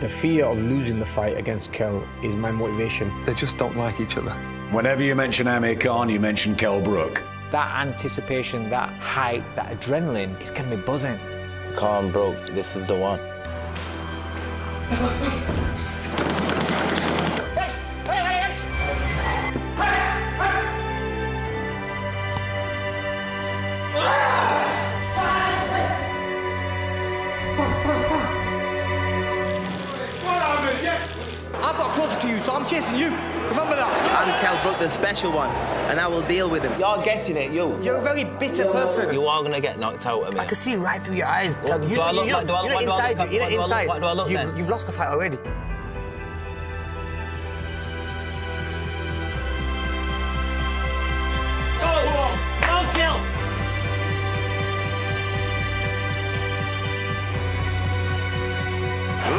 The fear of losing the fight against Kell is my motivation. They just don't like each other. Whenever you mention Amir Khan, you mention Kell Brook. That anticipation, that hype, that adrenaline, it's going to be buzzing. Khan Brook, this is the one. I've got closer to you, so I'm chasing you. Remember that. I'm Kell Brook, the special one, and I will deal with him. You're getting it, you. You're a very bitter person. You are going to get knocked out of me. I can see right through your eyes. You're not inside. You've lost the fight already. Go, Kell.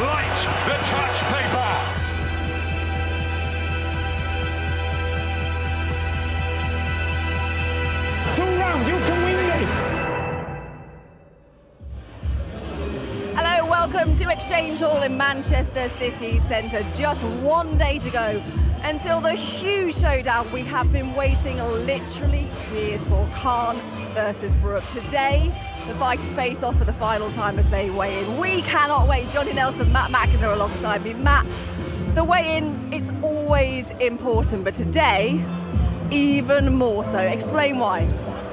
Light the touch paper. 2 rounds, you can win this. Hello, welcome to Exchange Hall in Manchester City Centre. Just 1 day to go until the huge showdown we have been waiting literally years for, Khan versus Brook. Today, the fighters face off for the final time as they weigh in. We cannot wait. Johnny Nelson, Matt McIntyre alongside me. Matt, the weigh-in, it's always important, but today, even more so. Explain why.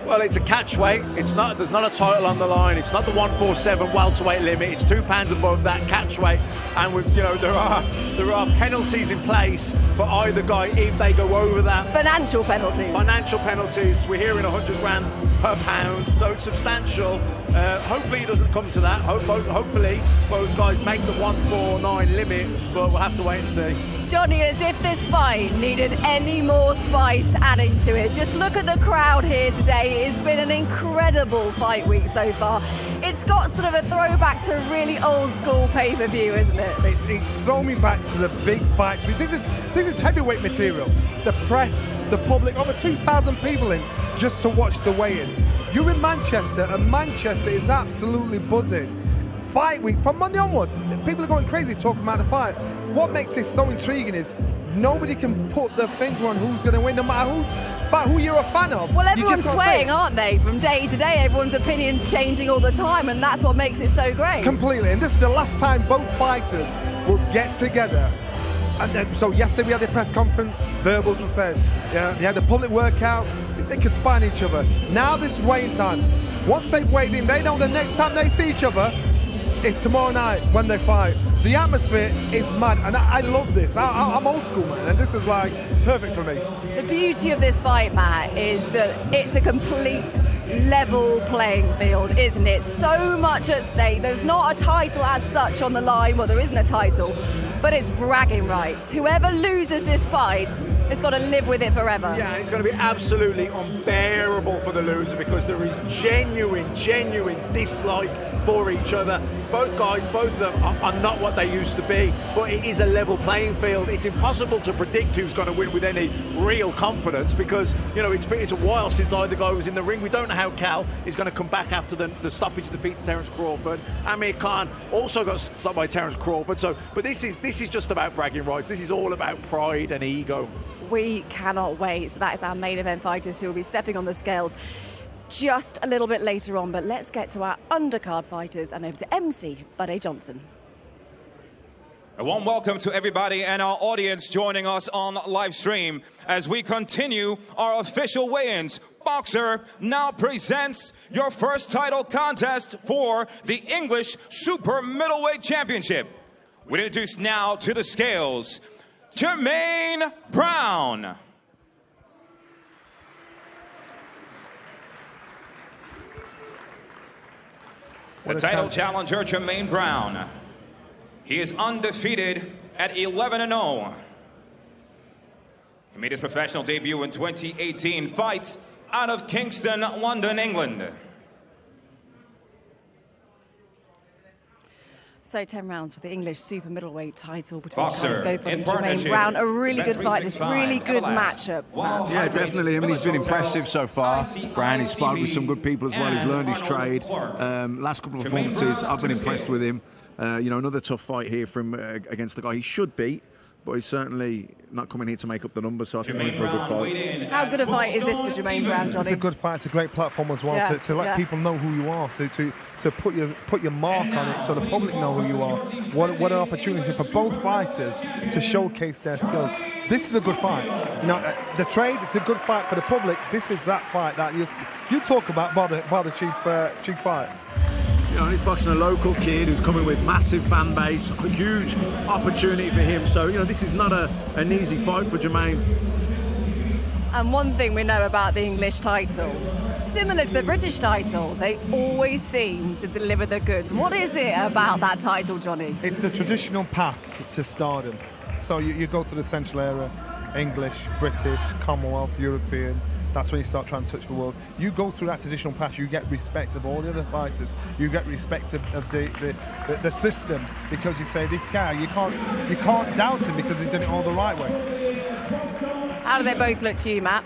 Well, it's a catch weight. There's not a title on the line. It's not the 147 welterweight limit. It's 2 pounds above that catch weight, and there are penalties in place for either guy if they go over that. Financial penalties. Financial penalties. We're hearing 100 grand per pound, so it's substantial. Hopefully it doesn't come to that. Hopefully both guys make the 149 limit, but we'll have to wait and see. Johnny, as if this fight needed any more spice adding to it. Just look at the crowd here today. It's been an incredible fight week so far. It's got sort of a throwback to really old school pay-per-view, isn't it? It's thrown me back to the big fights. This is heavyweight material. The press, the public, over 2,000 people in just to watch the weigh-in. You're in Manchester, and Manchester is absolutely buzzing. Fight week, from Monday onwards, people are going crazy talking about the fight. What makes this so intriguing is nobody can put their finger on who's going to win, no matter who you're a fan of. Well, everyone's swaying, aren't they? From day to day, everyone's opinions changing all the time, and that's what makes it so great. Completely, and this is the last time both fighters will get together. And so yesterday we had a press conference, verbals were said, yeah, they had a public workout, they could spine each other. Now this weighing time, once they've weighed in, they know the next time they see each other, it's tomorrow night when they fight. The atmosphere is mad, and I love this. I'm old school, man, and this is like perfect for me. The beauty of this fight, Matt, is that it's a complete level playing field, isn't it? So much at stake. There's not a title as such on the line. Well, there isn't a title, but it's bragging rights. Whoever loses this fight has got to live with it forever. Yeah, it's going to be absolutely unbearable for the loser because there is genuine dislike for each other. Both of them are not what they used to be, but it is a level playing field. It's impossible to predict who's going to win with any real confidence because, it's a while since either guy was in the ring. We don't know how Kell is going to come back after the stoppage defeat to Terence Crawford. Amir Khan also got stopped by Terence Crawford. But this is just about bragging rights. This is all about pride and ego. We cannot wait. So that is our main event fighters who will be stepping on the scales just a little bit later on. But let's get to our undercard fighters and over to MC Buddy Johnson. A warm welcome to everybody and our audience joining us on live stream as we continue our official weigh-ins. Boxer now presents your first title contest for the English Super Middleweight Championship. We introduce now to the scales, Jermaine Brown. The title challenger, Jermaine Brown. He is undefeated at 11-0. He made his professional debut in 2018, fights out of Kingston, London, England. So 10 rounds for the English super middleweight title between Boxer in Jermaine Brown. A really good fight, this really good matchup. Wow. Yeah, definitely. I mean, he's been impressive so far. Brown, he's sparred with some good people as well. He's learned his trade. Last couple of performances, I've been impressed with him. You know, another tough fight here from against the guy he should beat, but he's certainly not coming here to make up the numbers, so I think we're in for a good fight. How good a fight is this for Jermaine Brown, Johnny? It's a good fight. It's a great platform as well to let people know who you are, to put your mark on it, so the public know who you are. What an opportunity for both fighters to showcase their skills. This is a good fight. You know, the trade, it's a good fight for the public. This is that fight that you talk about the chief fight. You know, he's boxing a local kid who's coming with massive fan base, a huge opportunity for him. So, you know, this is not an easy fight for Jermaine. And one thing we know about the English title, similar to the British title, they always seem to deliver the goods. What is it about that title, Johnny? It's the traditional path to stardom. So you go through the Central era, English, British, Commonwealth, European. That's when you start trying to touch the world. You go through that traditional path, you get respect of all the other fighters. You get respect of the system, because you say, this guy, you can't doubt him because he's done it all the right way. How do they both look to you, Matt?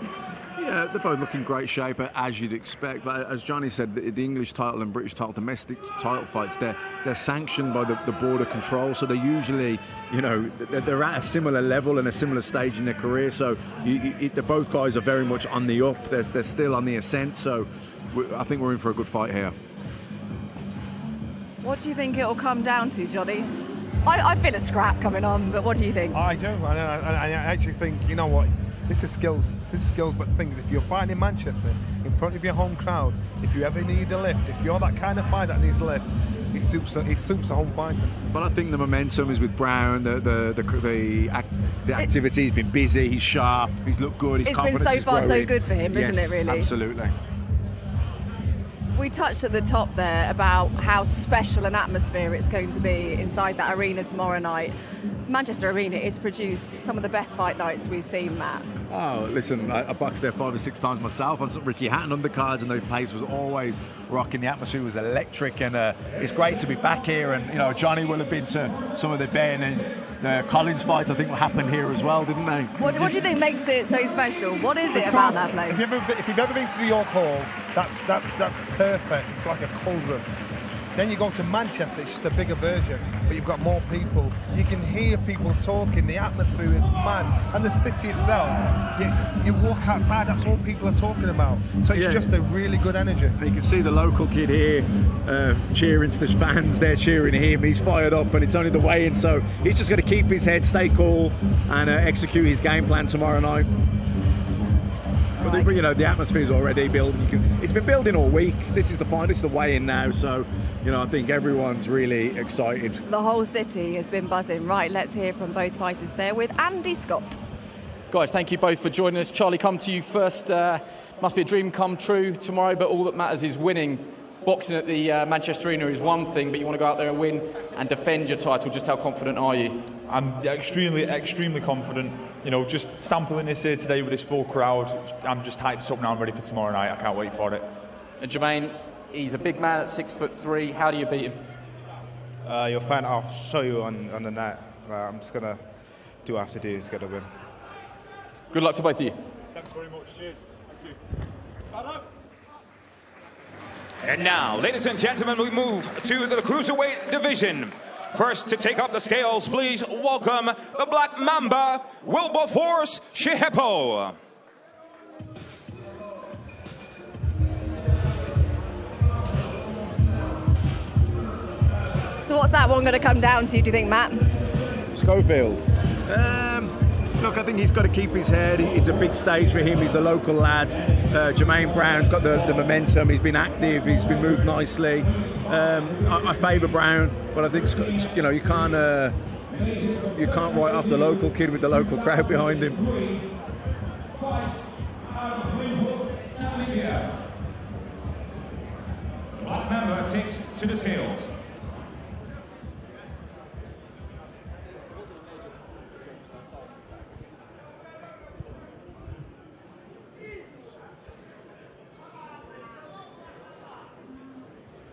Yeah, they're both looking great shape, as you'd expect. But as Johnny said, the English title and British title, domestic title fights, they're sanctioned by the border control. So they're usually, you know, they're at a similar level and a similar stage in their career. So both guys are very much on the up. They're still on the ascent. So I think we're in for a good fight here. What do you think it'll come down to, Johnny? I feel a scrap coming on, but what do you think? I do. I actually think, you know what? This is skills. But the thing is, if you're fighting in Manchester, in front of your home crowd, if you ever need a lift, if you're that kind of fight that needs a lift, he suits a home fighter. But I think the momentum is with Brown. The activity, he's been busy, he's sharp, he's looked good, his confidence is growing. It's been so far so good for him, isn't it, really? Absolutely. We touched at the top there about how special an atmosphere it's going to be inside that arena tomorrow night. Manchester Arena has produced some of the best fight nights we've seen, Matt. Oh, listen, I boxed there 5 or 6 times myself on some Ricky Hatton undercards, and the place was always rocking. The atmosphere was electric, and it's great to be back here. And, you know, Johnny will have been to some of the Ben and the Collins fights, I think, will happen here as well, didn't they? What do you think makes it so special? What is it about that place? If you've ever been to the York Hall, that's perfect. It's like a cauldron. Then you go to Manchester, it's just a bigger version, but you've got more people. You can hear people talking, the atmosphere is mad, and the city itself, you walk outside, that's all people are talking about. So it's just a really good energy. You can see the local kid here cheering to the fans, they're cheering him, he's fired up, and it's only the weigh-in, so he's just going to keep his head, stay cool, and execute his game plan tomorrow night. But you know, the atmosphere's already building. It's been building all week. This is the point. This is the weigh-in now. So, you know, I think everyone's really excited. The whole city has been buzzing. Right, let's hear from both fighters there with Andy Scott. Guys, thank you both for joining us. Charlie, come to you first. Must be a dream come true tomorrow, but all that matters is winning. Boxing at the Manchester Arena is one thing, but you want to go out there and win and defend your title. Just how confident are you? I'm extremely confident. You know, just sampling this here today with this full crowd, I'm just hyped up now. I'm ready for tomorrow night. I can't wait for it. And Jermaine, he's a big man at 6'3". How do you beat him? You'll find I'll show you on the night. I'm just gonna do what I have to do to get a win. Good luck to both of you. Thanks very much. Cheers. Thank you. And now, ladies and gentlemen, we move to the Cruiserweight division. First to take up the scales, please welcome the Black Mamba, Wilberforce Shihepo. So what's that one going to come down to, do you think, Matt? Schofield. Look, I think he's got to keep his head. It's a big stage for him. He's the local lad. Jermaine Brown's got the momentum. He's been active. He's been moved nicely. I favour Brown, but I think, you know, you can't write off the local kid with the local crowd behind him. Black Mamba takes to the scales.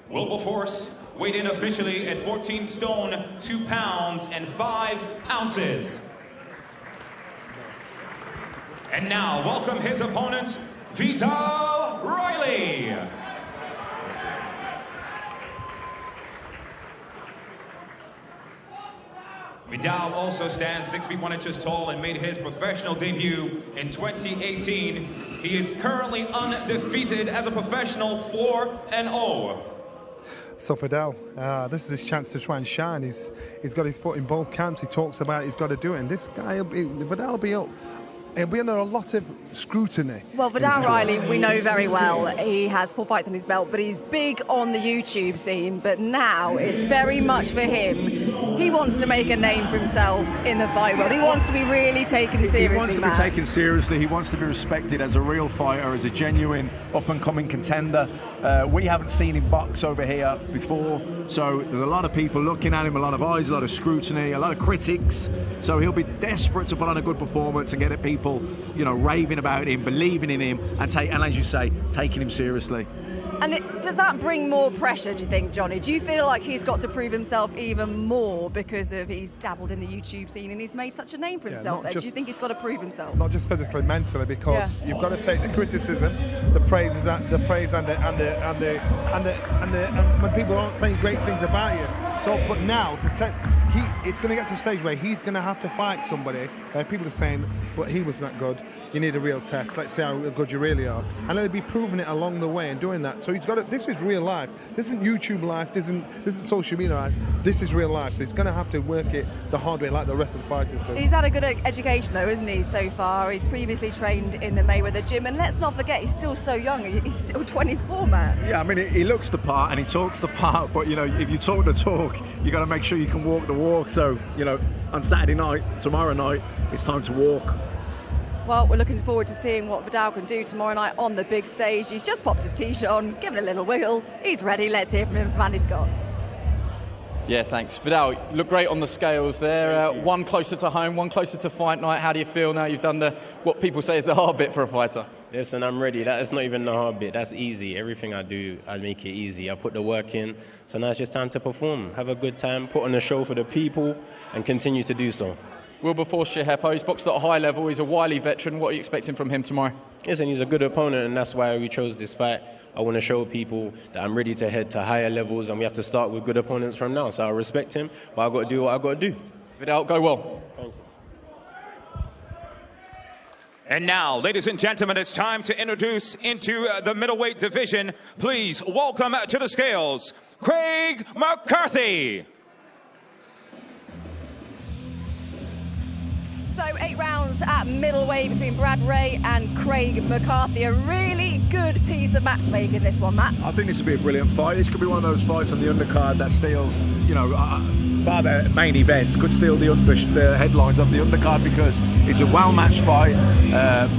Wilberforce weighed in officially at 14 stone, 2 pounds and 5 ounces. And now, welcome his opponent, Vital Riley. Vidal also stands 6 feet 1 inches tall and made his professional debut in 2018. He is currently undefeated as a professional, 4-0. So Vidal, this is his chance to try and shine. He's got his foot in both camps. He talks about he's got to do it, and this guy, Vidal will be up. He'll be under a lot of scrutiny. Well, Vidal Riley, we know very well. He has 4 fights on his belt, but he's big on the YouTube scene. But now it's very much for him. He wants to make a name for himself in the fight world. He wants to be really taken seriously. He wants to be taken seriously. He wants to be respected as a real fighter, as a genuine up-and-coming contender. We haven't seen him box over here before, so there's a lot of people looking at him, a lot of eyes, a lot of scrutiny, a lot of critics. So he'll be desperate to put on a good performance and get at people, you know, raving about him, believing in him, and as you say, taking him seriously. And does that bring more pressure, do you think, Johnny? Do you feel like he's got to prove himself even more because of he's dabbled in the YouTube scene and he's made such a name for himself? Do you think he's got to prove himself? Not just physically, mentally, because you've got to take the criticism, the praise, and when people aren't saying great things about you. So, but now it's going to get to a stage where he's going to have to fight somebody. People are saying, but he was not good. You need a real test. Let's see how good you really are. And he'll be proving it along the way and doing that. So he's got to, this is real life. This isn't YouTube life. This isn't social media life. This is real life. So he's going to have to work it the hard way like the rest of the fighters do. He's had a good education though, isn't he, so far? He's previously trained in the Mayweather gym. And let's not forget, he's still so young. He's still 24, man. Yeah, I mean, he looks the part and he talks the part. But, you know, if you talk the talk, you got to make sure you can walk the walk. So, you know, on Saturday night, tomorrow night, it's time to walk. Well, we're looking forward to seeing what Vidal can do tomorrow night on the big stage. He's just popped his t-shirt on, given a little wiggle. He's ready. Let's hear from him, Andy Scott. Yeah, thanks. Vidal, you look great on the scales there. One closer to home, one closer to fight night. How do you feel now you've done what people say is the hard bit for a fighter? Listen, I'm ready. That's not even the hard bit. That's easy. Everything I do, I make it easy. I put the work in. So now it's just time to perform. Have a good time, put on a show for the people, and continue to do so. Wilberforce Shehepo, he's boxed at a high level. He's a wily veteran. What are you expecting from him tomorrow? Listen, he's a good opponent, and that's why we chose this fight. I want to show people that I'm ready to head to higher levels, and we have to start with good opponents from now. So I respect him, but I've got to do what I've got to do. Vidal, go well. Thank you. And now, ladies and gentlemen, it's time to introduce into the middleweight division. Please welcome to the scales, Craig McCarthy. So 8 rounds at middleweight between Brad Ray and Craig McCarthy. A really good piece of matchmaking, this one, Matt. I think this will be a brilliant fight. This could be one of those fights on the undercard that steals, you know, by the main events, could steal the headlines of the undercard because it's a well-matched fight.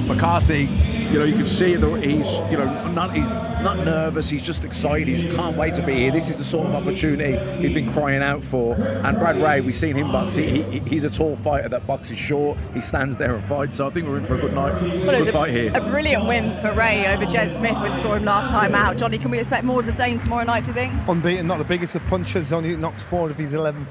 McCarthy, you know, you can see that he's not nervous. He's just excited. He can't wait to be here. This is the sort of opportunity he's been crying out for. And Brad Ray, we've seen him box. He's a tall fighter that boxes short. He stands there and fights. So I think we're in for a good night. Good fight here. A brilliant win for Ray over Jez Smith when we saw him last time out. Johnny, can we expect more of the same tomorrow night, do you think? Unbeaten, not the biggest of punchers. Only knocked 4 of his 11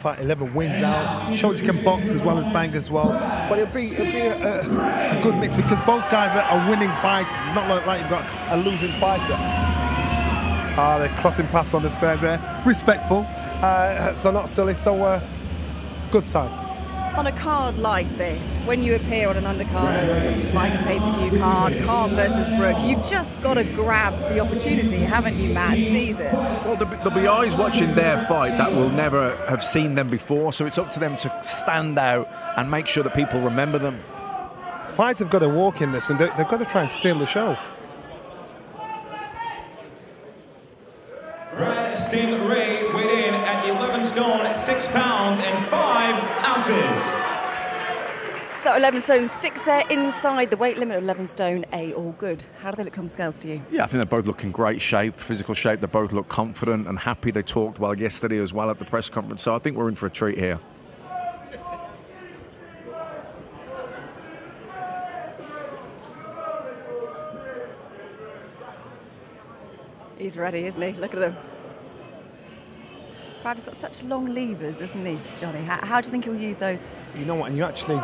wins out. Shows he can box as well as bang as well. But it'll be a good mix because both guys are winning fighters. It's not like you've got a losing fighter. They're crossing paths on the stairs there. Respectful, so not silly. So good sign. On a card like this, when you appear on an undercard, such as like a pay-per-view card, Khan versus Brook, you've just got to grab the opportunity, haven't you, Matt? Seize it. Well, there'll be eyes watching their fight that will never have seen them before, so it's up to them to stand out and make sure that people remember them. Fights have got to walk in this, and they've got to try and steal the show. Brad Sting Ray weighed in at 11 stone, 6 pounds and 5 ounces. So 11 stone 6 there inside the weight limit of 11 stone A, all good. How do they look on the scales to you? Yeah, I think they're both looking great shape, physical shape. They both look confident and happy. They talked well yesterday as well at the press conference. So I think we're in for a treat here. He's ready, isn't he? Look at him. Brad's got such long levers, isn't he, Johnny? How do you think he'll use those? You know what? And you actually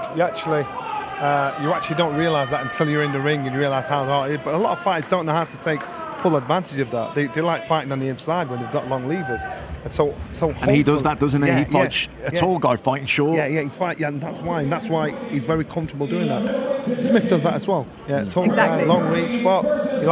don't realise that until you're in the ring and you realise how hard it is. But a lot of fighters don't know how to take full advantage of that. They like fighting on the inside when they've got long levers. And he does that, doesn't he? Yeah, He fights a tall guy fighting short. And that's why he's very comfortable doing that. Smith does that as well. Yeah, tall guy, long reach, but he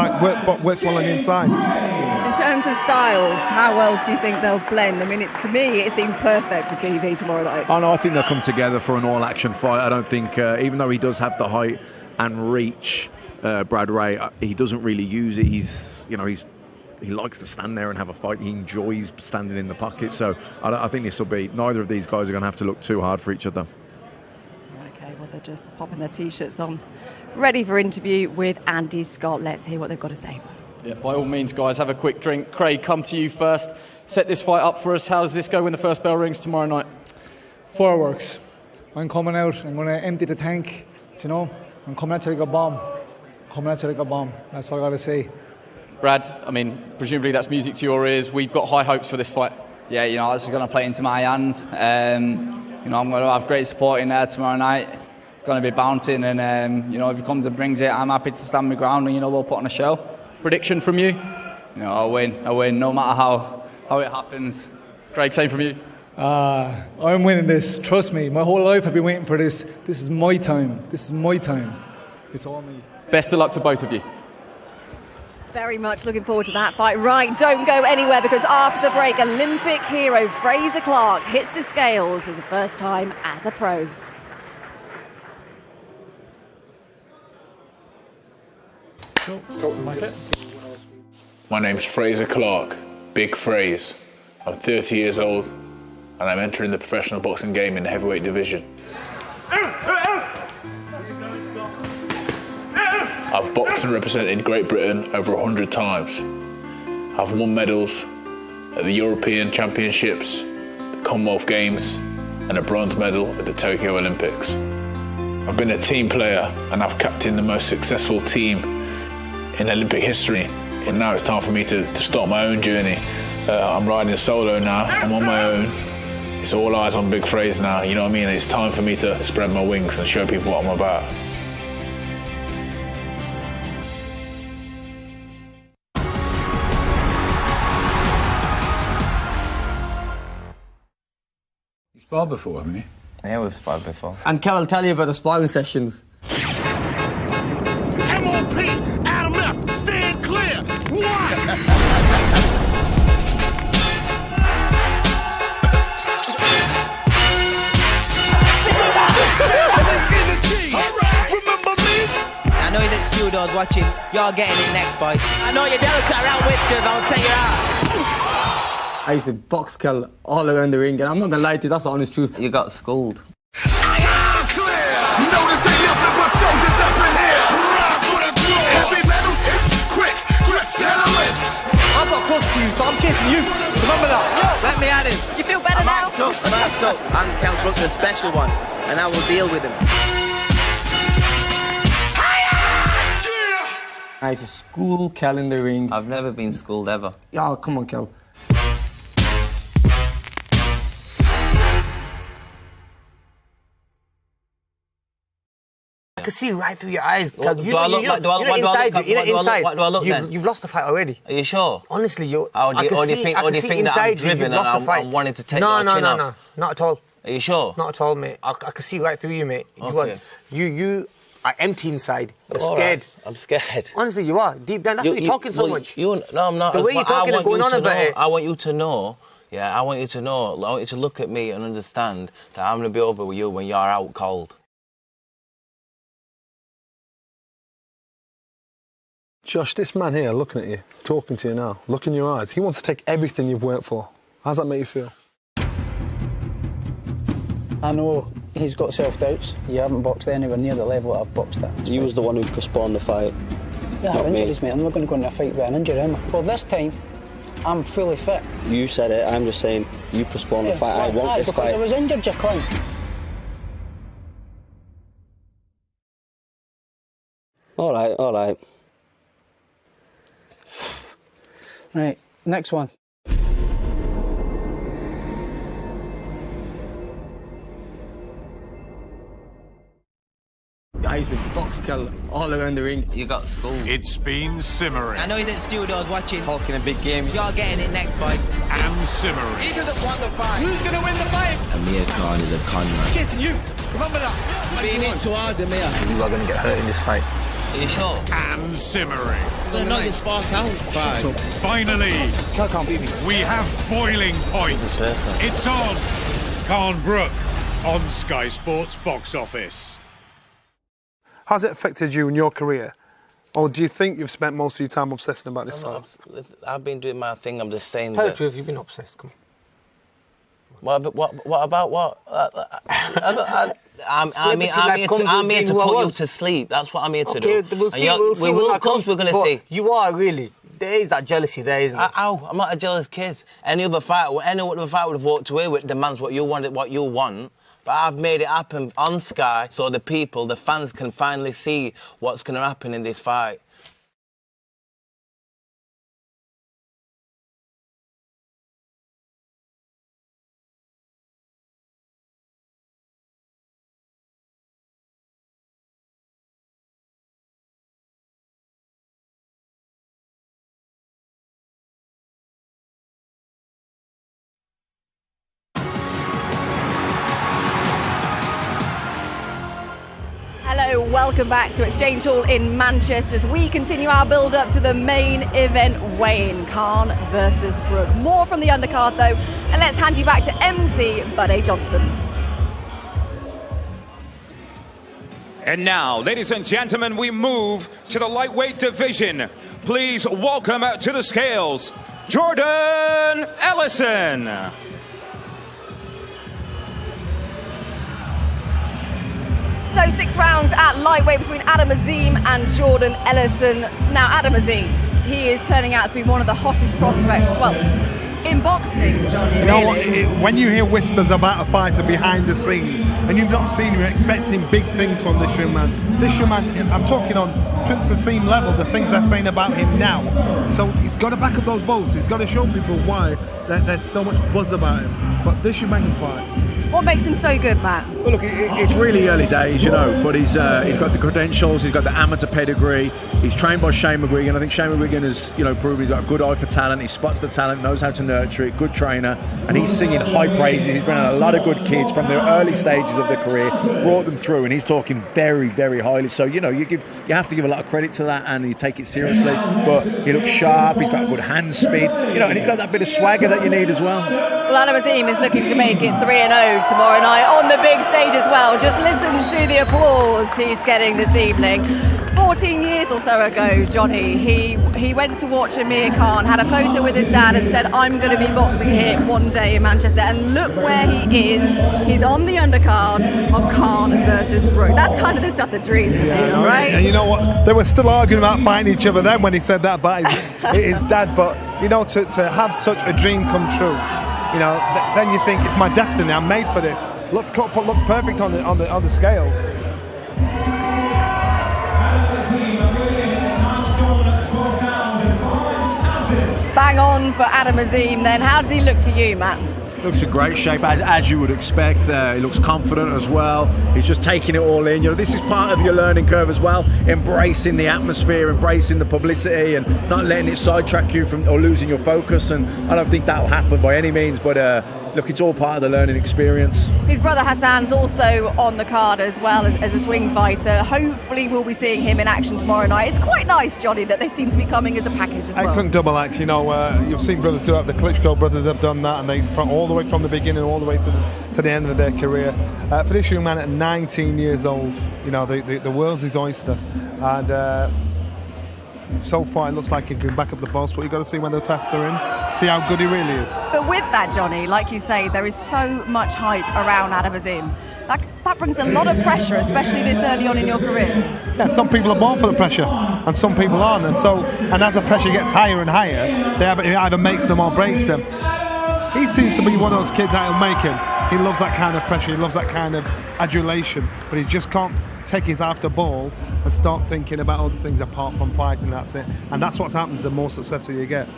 works well on the inside. In terms of styles, how well do you think they'll blend? I mean, to me, it seems perfect for TV tomorrow night. Oh no, I think they'll come together for an all-action fight. I don't think, even though he does have the height and reach, Brad Ray, he doesn't really use it. He likes to stand there and have a fight. He enjoys standing in the pocket. So I think this will be, neither of these guys are going to have to look too hard for each other. Okay, well, they're just popping their T-shirts on, ready for interview with Andy Scott. Let's hear what they've got to say. Yeah, by all means, guys, have a quick drink. Craig, come to you first. Set this fight up for us. How does this go when the first bell rings tomorrow night? Fireworks. I'm coming out. I'm going to empty the tank. You know, I'm coming out like a bomb. That's what I got to say. Brad, I mean, presumably that's music to your ears. We've got high hopes for this fight. Yeah, you know, this is going to play into my hands. You know, I'm going to have great support in there tomorrow night. It's going to be bouncing, and you know, if he comes and brings it, I'm happy to stand my ground, and you know, we'll put on a show. Prediction from you? You know, I'll win, no matter how it happens. Craig, same from you? I'm winning this. Trust me, my whole life I've been waiting for this. This is my time. It's all me. Best of luck to both of you. Very much looking forward to that fight. Right, don't go anywhere, because after the break, Olympic hero Fraser Clark hits the scales for the first time as a pro. My name's Fraser Clark, Big Fraze. I'm 30 years old and I'm entering the professional boxing game in the heavyweight division. I've boxed and represented Great Britain over 100 times. I've won medals at the European Championships, the Commonwealth Games and a bronze medal at the Tokyo Olympics. I've been a team player and I've captained the most successful team in Olympic history. And now it's time for me to start my own journey. I'm riding solo now, I'm on my own. It's all eyes on Big Fraze now, you know what I mean? It's time for me to spread my wings and show people what I'm about. You sparred before, haven't you? Yeah, we've sparred before. And Kell will tell you about the sparring sessions. MOP, Amir, stand clear. I know that Studo's watching. You're getting it next, boy. I know you're delicate around Whiskers. I'll take you out. I used to box Kell all around the ring, and I'm not gonna lie to you, that's the honest truth. You got schooled. I got close to you, so I'm chasing you. Remember that? Let me at him. You feel better now? I'm amped up. I'm Kell Brook, the special one, and I will deal with him. I used to school Kell in the ring. I've never been schooled ever. Oh, come on, Kell. I can see right through your eyes. Do I look then? You've lost the fight already. Are you sure? Honestly, you. Or do you think that I'm driven and I'm wanting to take your chin off? No, not at all. Are you sure? Not at all, mate. I can see right through you, mate. Okay. You are empty inside. You're All scared. right. I'm scared. Honestly, you are. Deep down, that's why you're talking so much. No, I'm not. The way you're talking and going on about it. I want you to know. Yeah, I want you to know. I want you to look at me and understand that I'm going to be over with you when you're out cold. Josh, this man here looking at you, talking to you now, look in your eyes, he wants to take everything you've worked for. How's that make you feel? I know he's got self-doubts. You haven't boxed anywhere near the level that I've boxed at. You was the one who postponed the fight. Yeah, I have injuries, mate. I'm not going to go into a fight with an injury, am I? Well, this time, I'm fully fit. You said it. I'm just saying you postponed the fight. I want this fight. Because I was injured, you cunt. All right. Right, next one. I used to box Kell all around the ring. You got schooled. It's been simmering. I know you didn't steal those watching. Talking a big game. You're getting it next fight. And simmering. He doesn't want the fight. Who's going to win the fight? Amir Khan is a con man. Chasing you. Remember that. Being in too hard, Amir. You are going to get hurt in this fight. Are you sure? And simmering. They're not just spark out. Finally, Kell can't beat me. we have boiling point. It's on. Kell Brook on Sky Sports Box Office. How's it affected you in your career? Or do you think you've spent most of your time obsessing about this fight? I've been doing my thing. I'm just saying. Tell the truth, you've been obsessed. Come on. What about what? I'm here to put you to sleep. That's what I'm here to do. We'll see. Of course, we're going to see. You are really. There is that jealousy there, isn't it? I'm not a jealous kid. Any other fight would have walked away with demands what you want. But I've made it happen on Sky so the people, the fans can finally see what's going to happen in this fight. Hello, welcome back to Exchange Hall in Manchester as we continue our build-up to the main event weigh-in, Khan versus Brook. More from the undercard though, and let's hand you back to MC Buddy Johnson. And now, ladies and gentlemen, we move to the lightweight division. Please welcome to the scales, Jordan Ellison. So 6 rounds at lightweight between Adam Azim and Jordan Ellison. Now Adam Azim, he is turning out to be one of the hottest prospects, well, in boxing, Johnny. You know what, when you hear whispers about a fighter behind the scene and you've not seen him, you're expecting big things from this young man. This young man, I'm talking on Prince Azim level, the things they're saying about him now. So he's got to back up those balls. He's got to show people why there's so much buzz about him. But this young man can fight. What makes him so good, Matt? Well, look, it's really early days, you know, but he's got the credentials, he's got the amateur pedigree, he's trained by Shane McGuigan. I think Shane McGuigan has, proven he's got a good eye for talent, he spots the talent, knows how to nurture it, good trainer, and he's singing high praises. He's bringing a lot of good kids from the early stages of their career, brought them through, and he's talking very, very highly. So, you have to give a lot of credit to that, and you take it seriously. But he looks sharp, he's got good hand speed, and he's got that bit of swagger that you need as well. Well, Adam Azim is looking to make it 3-0 tomorrow night on the big stage as well. Just listen to the applause he's getting this evening. 14 years or so ago, Johnny, he went to watch Amir Khan, had a photo with his dad and said, I'm going to be boxing here one day in Manchester. And look where he is. He's on the undercard of Khan versus Brook. That's kind of the stuff that dreams of him, right? And you know what? They were still arguing about fighting each other then when he said that about his dad. But, to have such a dream come true, then you think it's my destiny. I'm made for this. Looks perfect on the scales. Bang on for Adam Azim then. How does he look to you, Matt? Looks in great shape, as you would expect. He looks confident as well. He's just taking it all in. This is part of your learning curve as well. Embracing the atmosphere, embracing the publicity, and not letting it sidetrack you or losing your focus. And I don't think that will happen by any means. But look, it's all part of the learning experience. His brother Hassan's also on the card as well as a swing fighter. Hopefully, we'll be seeing him in action tomorrow night. It's quite nice, Johnny, that they seem to be coming as a package as well. Excellent double act. You've seen brothers do it. The Klitschko brothers have done that, and they all the way from the beginning all the way to the end of their career. For this young man at 19 years old, the world's his oyster, and so far it looks like he can back up the boss, but you've got to see when the tests are in, see how good he really is. But with that, Johnny, like you say, there is so much hype around Adam Azim. That brings a lot of pressure, especially this early on in your career. Yeah, some people are born for the pressure, and some people aren't, and as the pressure gets higher and higher, it either makes them or breaks them. He seems to be one of those kids that'll make him. He loves that kind of pressure, he loves that kind of adulation, but he just can't take his eye off the ball and start thinking about other things apart from fighting. That's it. And that's what happens the more successful you get.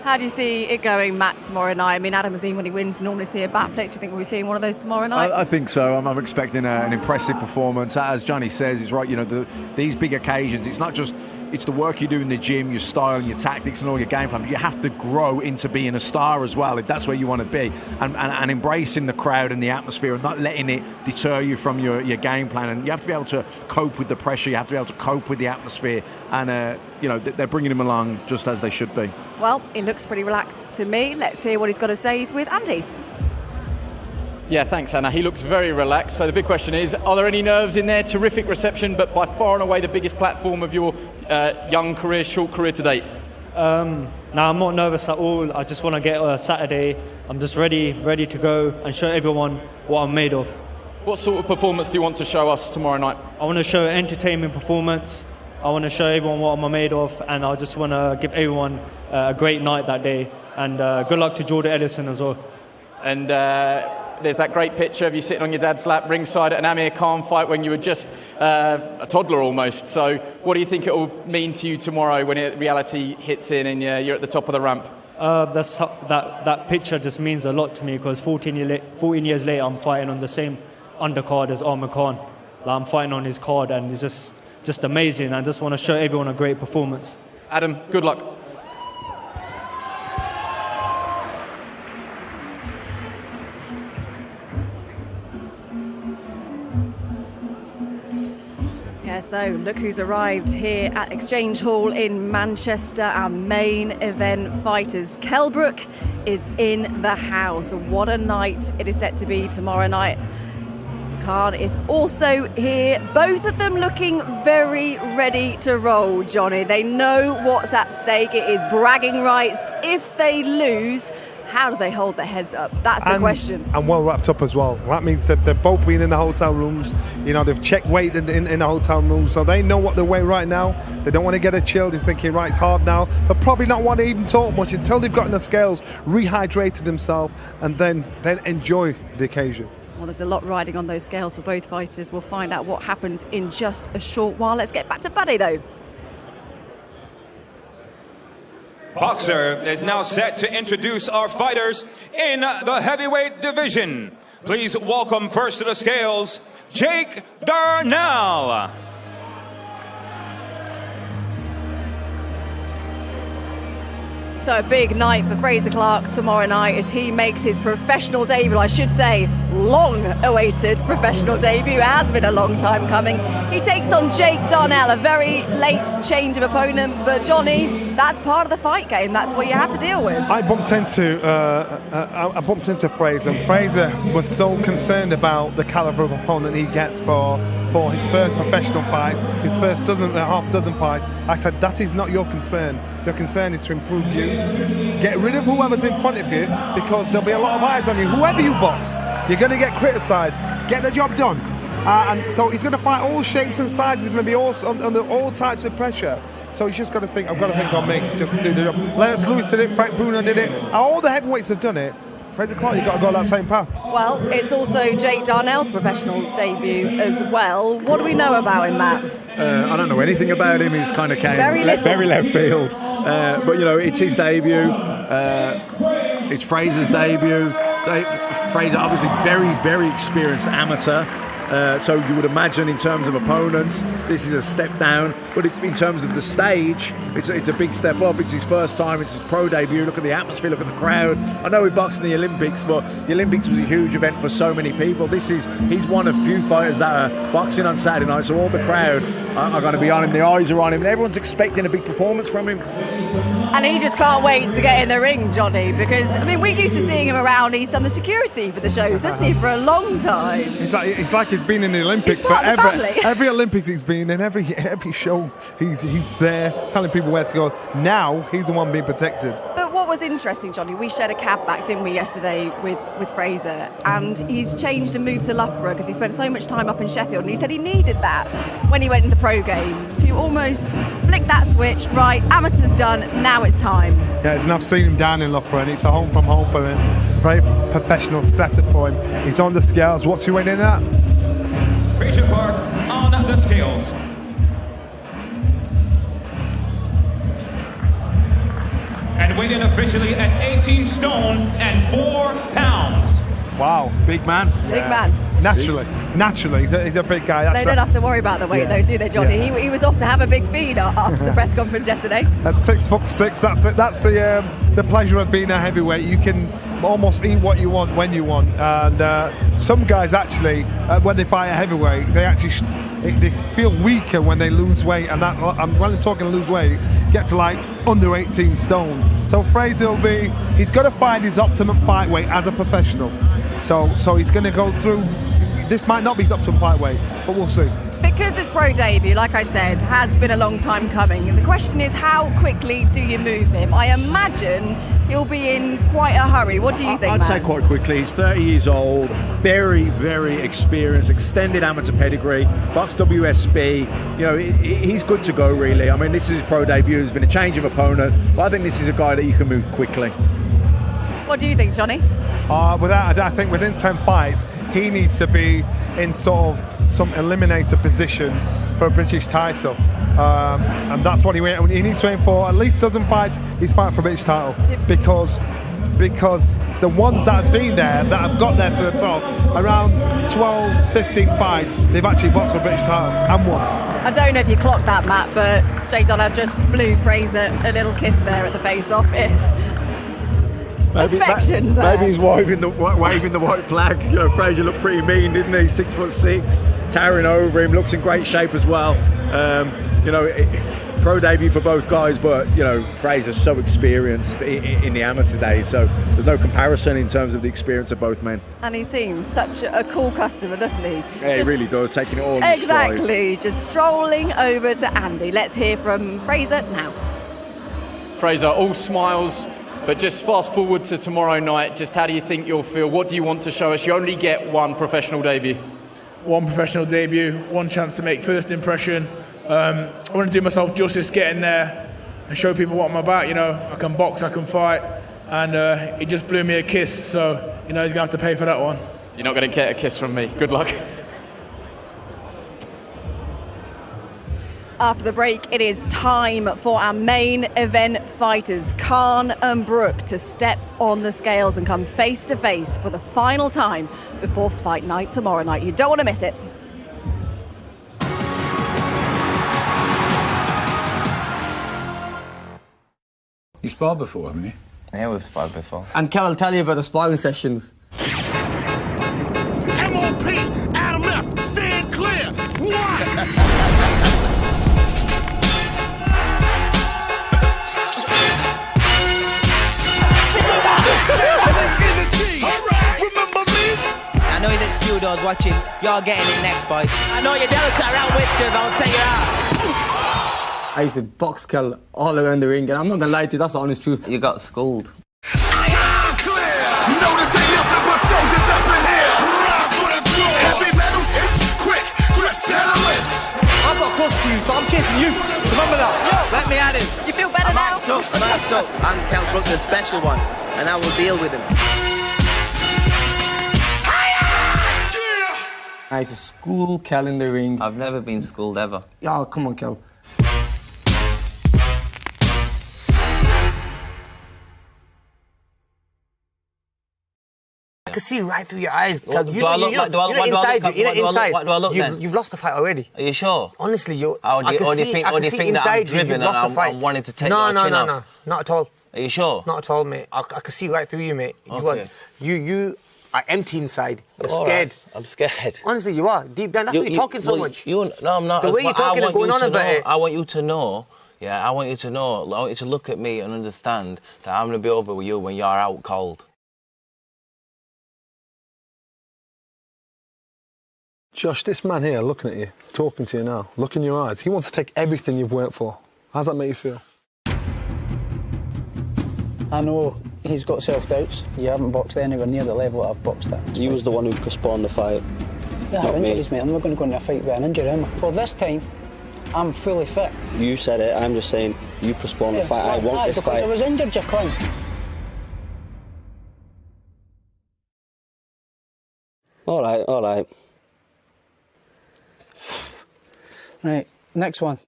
How do you see it going, Matt, tomorrow night? I mean, Adam Azim, when he wins, normally see a bat flick. Do you think we'll be seeing one of those tomorrow night? I think so. I'm expecting an impressive performance. As Johnny says, he's right. You know, these big occasions, it's not just it's the work you do in the gym, your style and your tactics and all your game plan, but you have to grow into being a star as well, if that's where you want to be. And embracing the crowd and the atmosphere and not letting it deter you from your game plan. And you have to be able to cope with the pressure. You have to be able to cope with the atmosphere. And, you know, they're bringing him along just as they should be. Well, it looks pretty relaxed to me. Let's hear what he's got to say. He's with Andy. Yeah, thanks, Anna. He looks very relaxed. So the big question is, are there any nerves in there? Terrific reception, but by far and away the biggest platform of your young career, short career to date. No, I'm not nervous at all. I just want to get Saturday. I'm just ready to go and show everyone what I'm made of. What sort of performance do you want to show us tomorrow night? I want to show an entertaining performance. I want to show everyone what I'm made of, and I just want to give everyone a great night that day. And good luck to Jordan Edison as well. And there's that great picture of you sitting on your dad's lap ringside at an Amir Khan fight when you were just a toddler almost. So what do you think it will mean to you tomorrow when reality hits in and you're at the top of the ramp? That picture just means a lot to me, because 14 years later I'm fighting on the same undercard as Amir Khan. I'm fighting on his card, and it's just amazing. I just want to show everyone a great performance. Adam, good luck. So look who's arrived here at Exchange Hall in Manchester, our main event fighters. Kell Brook is in the house. What a night it is set to be tomorrow night. Khan is also here. Both of them looking very ready to roll, Johnny. They know what's at stake. It is bragging rights. If they lose, how do they hold their heads up? That's the question. And well wrapped up as well. That means that they've both been in the hotel rooms. You know, they've checked weight in the hotel room, so they know what they're weighing right now. They don't want to get a chill. They're thinking, right, it's hard now. They'll probably not want to even talk much until they've gotten the scales, rehydrated themselves, and then enjoy the occasion. Well, there's a lot riding on those scales for both fighters. We'll find out what happens in just a short while. Let's get back to Buddy, though. Boxer is now set to introduce our fighters in the heavyweight division. Please welcome first to the scales, Jake Darnell. So a big night for Fraser Clark tomorrow night as he makes his professional debut. I should say long-awaited professional debut. It has been a long time coming. He takes on Jake Darnell, a very late change of opponent. But Johnny, that's part of the fight game. That's what you have to deal with. I bumped into Fraser, and Fraser was so concerned about the caliber of opponent he gets for his first professional fight, his first half dozen fights. I said, that is not your concern. Your concern is to improve you. Get rid of whoever's in front of you, because there'll be a lot of eyes on you. Whoever you box, you're going to get criticised. Get the job done. And so he's going to fight all shapes and sizes. He's going to be under all types of pressure. So he's just got to think, I've got to think on me. Just do the job. Lance Lewis did it, Frank Bruno did it. All the heavyweights have done it. Fraser Clark, you've got to go that same path. Well, it's also Jake Darnell's professional debut as well. What do we know about him, Matt? I don't know anything about him. He's kind of came very left field. But, you know, it's his debut. It's Fraser's debut. Fraser, obviously very, very experienced amateur. So you would imagine in terms of opponents, this is a step down. But in terms of the stage, it's a big step up. It's his first time. It's his pro debut. Look at the atmosphere. Look at the crowd. I know he boxed in the Olympics, but the Olympics was a huge event for so many people. He's one of few fighters that are boxing on Saturday night. So all the crowd are going to be on him. The eyes are on him. And everyone's expecting a big performance from him. And he just can't wait to get in the ring, Johnny, because, I mean, we're used to seeing him around. He's done the security for the shows, hasn't he, for a long time. It's like he's been in the Olympics, but every Olympics he's been in, every show he's there telling people where to go. Now he's the one being protected. But what was interesting, Johnny, we shared a cab back, didn't we, yesterday with Fraser, and he's changed and moved to Loughborough because he spent so much time up in Sheffield, and he said he needed that when he went in the pro game to almost flick that switch. Right, amateur's done, now it's time. Yeah, and I've seen him down in Loughborough, and it's a home from home for him. Very professional setup for him. He's on the scales. What's he weighing in at? Fraser Clark on the scales. And and weighing in officially at 18 stone and 4 pounds. Wow, big man. Big man. Naturally, he's a big guy. They don't have to worry about the weight, though, do they, Johnny? Yeah. He was off to have a big feed after the press conference yesterday. At 6'6", that's the pleasure of being a heavyweight. You can almost eat what you want when you want. And some guys actually, when they fight a heavyweight, they feel weaker when they lose weight. And when I'm talking lose weight, get to like under 18 stone. So Fraser he's got to find his optimum fight weight as a professional. So he's going to go through. This might not be his optimum fight weight, but we'll see. Because his pro debut, like I said, has been a long time coming. And the question is, how quickly do you move him? I imagine he'll be in quite a hurry. What do you think, I'd say quite quickly. He's 30 years old, very, very experienced, extended amateur pedigree, box WSB. You know, he's good to go, really. I mean, this is his pro debut. There's been a change of opponent, but I think this is a guy that you can move quickly. What do you think, Johnny? I think within 10 fights, he needs to be in sort of some eliminator position for a British title. And that's what he needs to aim for. At least dozen fights, he's fighting for a British title. Because the ones that have been there, that have got there to the top, around 12, 15 fights, they've actually boxed for a British title and won. I don't know if you clocked that, Matt, but Jay Donald just blew Fraser a little kiss there at the face-off. Maybe he's waving the white flag. You know, Fraser looked pretty mean, didn't he? 6'6", towering over him, looks in great shape as well. Pro debut for both guys, but you know, Fraser's so experienced in the amateur days, so there's no comparison in terms of the experience of both men. And he seems such a cool customer, doesn't he? Yeah, he really does, taking it all in stride. Exactly, just strolling over to Andy. Let's hear from Fraser now. Fraser, all smiles. But just fast forward to tomorrow night, just how do you think you'll feel? What do you want to show us? You only get one professional debut. One professional debut, one chance to make first impression. I want to do myself justice, get in there and show people what I'm about. You know, I can box, I can fight, and he just blew me a kiss, so you know he's going to have to pay for that one. You're not going to get a kiss from me. Good luck. After the break, it is time for our main event fighters, Khan and Brook, to step on the scales and come face to face for the final time before fight night tomorrow night. You don't want to miss it. You sparred before, haven't you? Yeah, we've sparred before. And Kell will tell you about the sparring sessions. MOP, Adam F, stand clear. I know that Studo's watching. You're getting it next, boys. I know you're delicate around Whitstone, I'll take you out. I used to box Kell all around the ring, and I'm not gonna lie to you, that's the honest truth. You got schooled. I've got close to you, so I'm chasing you. Remember that. Let me at him. You feel better now? I'm amped up. I'm Kell Brook, the special one, and I will deal with him. I used to school Kell in the ring. I've never been schooled ever. Oh, come on, Kell. I can see right through your eyes. What do I look like? What do I look then? You've lost the fight already. Are you sure? Honestly, you. Or do you think that I'm driven and I'm wanting to take your chin off? No, not at all. Are you sure? Not at all, mate. I can see right through you, mate. Okay. You are empty inside. You're All scared. right. I'm scared. Honestly, you are. Deep down, that's why you're talking so much. No, I'm not. The way you're talking and going on about it. I want you to know. Yeah, I want you to know. I want you to look at me and understand that I'm going to be over with you when you're out cold. Josh, this man here looking at you, talking to you now, look in your eyes. He wants to take everything you've worked for. How's that make you feel? I know he's got self-doubts. You haven't boxed anywhere near the level I've boxed at. You was the one who postponed the fight. Yeah, I have injuries, mate. I'm not going to go into a fight with an injury, am I? Well, this time, I'm fully fit. You said it, I'm just saying, you postponed the fight. I want this because fight. I was injured, you cunt. All right. Right, next one.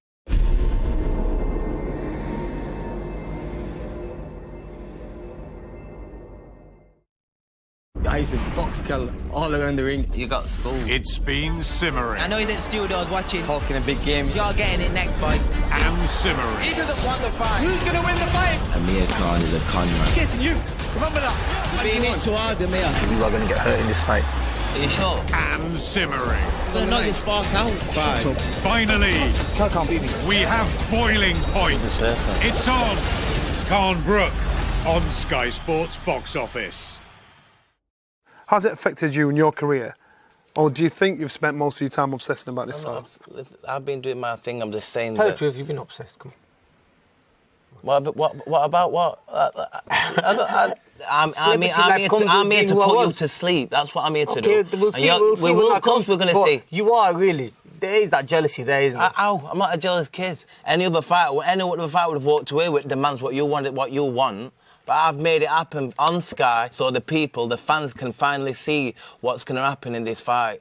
I used to box Kell all around the ring. You got schooled. It's been simmering. I know you didn't steal what I was watching. Talking a big game. You're getting it next fight. And simmering. He doesn't want the fight. Who's going to win the fight? Amir Khan is a con man. Chasing you. Remember that. You're being hit too hard, Amir. You are going to get hurt in this fight. Are you sure? And simmering. I'm going to knock your spark out. Right. Finally, Kell can't beat me. we have boiling point. It's on. Kell Brook on Sky Sports box office. Has it affected you in your career? Or do you think you've spent most of your time obsessing about this fight? I've been doing my thing. I'm just saying Tell the that. truth, you've been obsessed. Come What about what? I'm here to put you to sleep. That's what I'm here to do. Okay, we'll see. We'll see. Of course we're going to see. You are really. There is that jealousy there, isn't it? I'm not a jealous kid. Any other fight would have walked away with demands what you want. But I've made it happen on Sky so the people, the fans can finally see what's going to happen in this fight.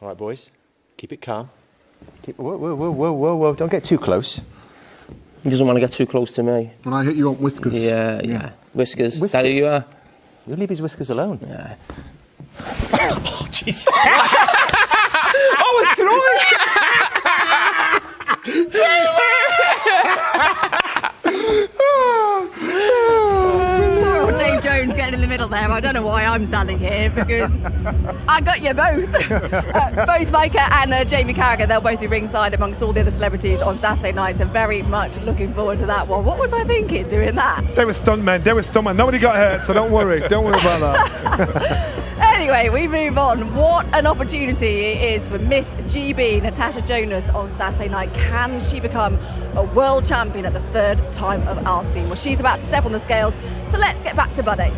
All right, boys, keep it calm. Whoa, don't get too close. He doesn't want to get too close to me. When I hit you on whiskers. Yeah. Whiskers. Is that who you are? You leave his whiskers alone. Yeah. Oh, Jesus. I was Poor Dave Jones getting in the middle there. I don't know why I'm standing here because I got you both. Both Micah and Jamie Carragher, they'll both be ringside amongst all the other celebrities on Saturday night, so very much looking forward to that one. What was I thinking doing that? They were stuntmen. Nobody got hurt, so don't worry. Don't worry about that. Anyway, we move on. What an opportunity it is for Miss GB, Natasha Jonas, on Saturday night. Can she become a world champion at the third time of RC? Well, she's about to step on the scales, so let's get back to Buddy.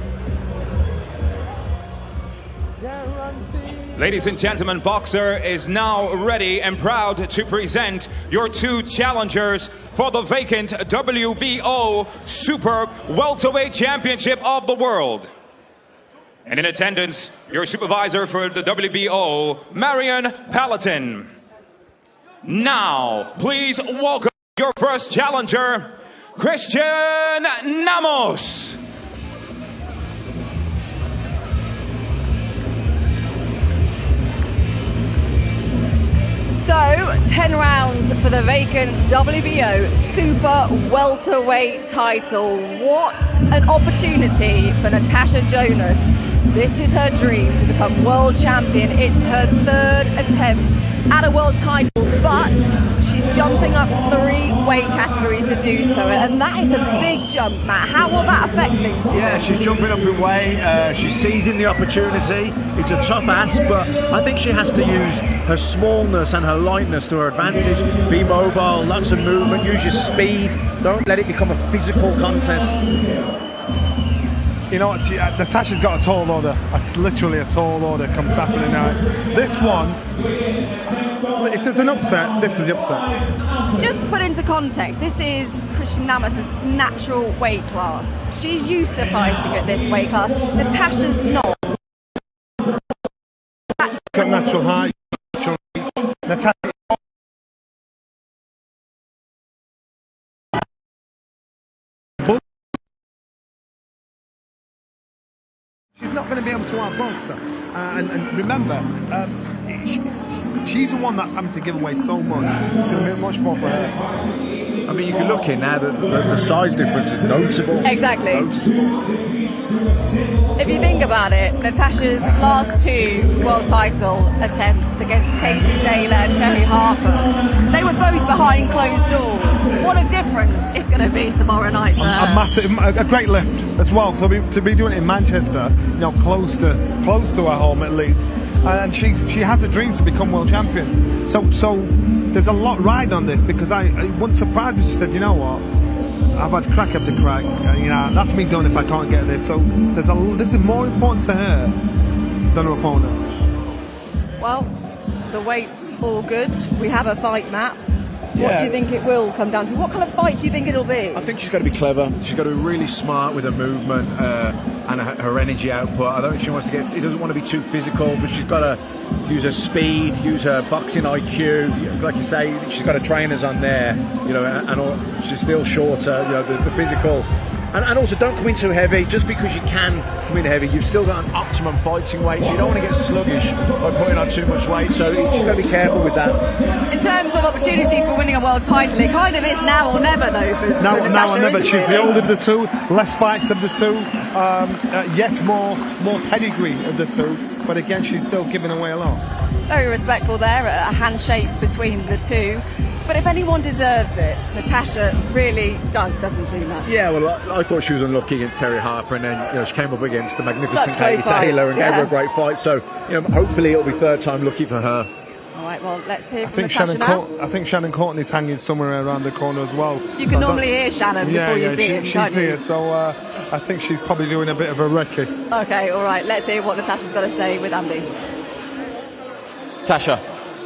Ladies and gentlemen, Boxer is now ready and proud to present your two challengers for the vacant WBO Super Welterweight Championship of the World. And in attendance, your supervisor for the WBO, Marion Palatin. Now, please welcome your first challenger, Christian Namos. So, 10 rounds for the vacant WBO Super Welterweight title. What an opportunity for Natasha Jonas. This is her dream to become world champion. It's her third attempt at a world title, but she's jumping up 3 weight categories to do so, and that is a big jump, Matt. How will that affect things, do you think? She's jumping up in weight, she's seizing the opportunity. It's a tough ask, but I think she has to use her smallness and her lightness to her advantage. Be mobile, lots of movement, use your speed. Don't let it become a physical contest. You know what, Natasha's got a tall order. It's literally a tall order come Saturday night. This one, if there's an upset, this is the upset. Just put into context, this is Christian Namos' natural weight class. She's used to fighting at this weight class. Natasha's not. Got natural height, natural weight. Natasha. She's not going to be able to outbox her. And remember, she's the one that's having to give away so much. It's going to be much more for her. I mean, you can look in now, the size difference is noticeable. Exactly. Noticeable. If you think about it, Natasha's last 2 world title attempts against Katie Taylor and Terry Harper, they were both behind closed doors. What a difference it's going to be tomorrow night for her. A great lift as well. So to be doing it in Manchester, you know, close to her home at least, and she has a dream to become world champion. So there's a lot riding on this, because I wouldn't surprise me if she said, you know what, I've had crack after crack, you know, that's me done if I can't get this. So this is more important to her than her opponent. Well, the weight's all good. We have a fight map. What do you think it will come down to? What kind of fight do you think it'll be? I think she's got to be clever. She's got to be really smart with her movement and her energy output. I don't think she wants to get. It doesn't want to be too physical, but she's got to use her speed, use her boxing IQ. Like you say, she's got her trainers on there, you know, and she's still shorter. You know, the physical. And also, don't come in too heavy. Just because you can come in heavy, you've still got an optimum fighting weight, so you don't want to get sluggish by putting on too much weight. So you've got to be careful with that. In terms of opportunities for winning a world title, it kind of is now or never, though. For now or never. She's really the older of the two, less fights of the two. Yes, more pedigree of the two, but again, she's still giving away a lot. Very respectful there, a handshake between the two. But if anyone deserves it, Natasha really does, doesn't she, Matt? Yeah, well, I thought she was unlucky against Terry Harper, and then, you know, she came up against the magnificent Such great Katie Taylor and fights, gave her a great fight. So, you know, hopefully it'll be third time lucky for her. All right, well, let's hear from Natasha now. I think Shannon Courtney's hanging somewhere around the corner as well. You can normally hear Shannon before you see him, she's can't you? here, so I think she's probably doing a bit of a recce. Okay, all right, let's hear what Natasha's got to say with Andy. Tasha,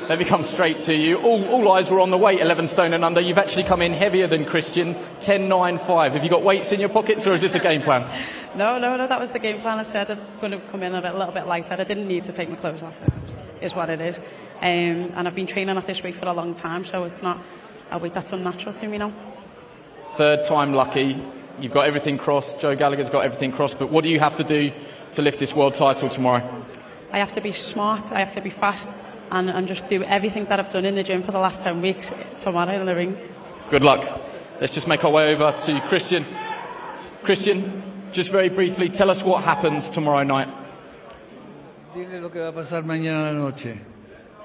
let me come straight to you. All eyes were on the weight, 11 stone and under. You've actually come in heavier than Christian, 10.95. Have you got weights in your pockets, or is this a game plan? No, that was the game plan. I said I'm going to come in a little bit lighter. I didn't need to take my clothes off, is what it is. And I've been training at this weight for a long time, so it's not a weight that's unnatural to me now. Third time lucky. You've got everything crossed. Joe Gallagher's got everything crossed. But what do you have to do to lift this world title tomorrow? I have to be smart. I have to be fast. And just do everything that I've done in the gym for the last 10 weeks tomorrow in the ring. Good luck. Let's just make our way over to Christian. Christian, just very briefly, tell us what happens tomorrow night. Dile lo que va a pasar mañana la noche.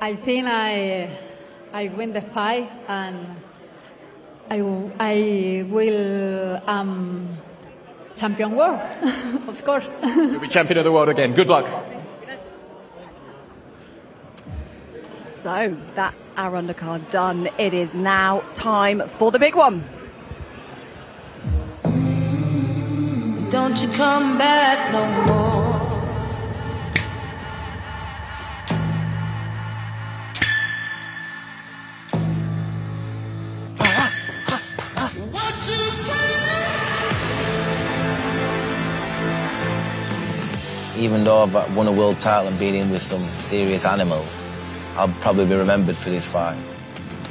I think I win the fight and I will champion world, of course. You'll be champion of the world again. Good luck. So that's our undercard done. It is now time for the big one. Don't you come back no more. Even though I've won a world title and been in with some serious animals, I'll probably be remembered for this fight.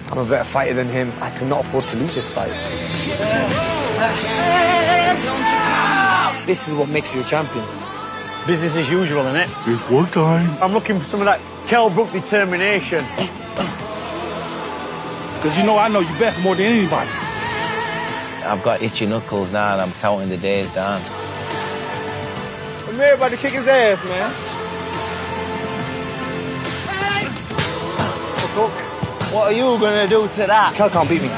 I'm a better fighter than him. I cannot afford to lose this fight. This is what makes you a champion. Business as usual, innit? It's war time. I'm looking for some of that Kell Brook determination. Because you know I know you best more than anybody. I've got itchy knuckles now and I'm counting the days down. Amir about to kick his ass, man. What are you gonna do to that? Kell can't beat me.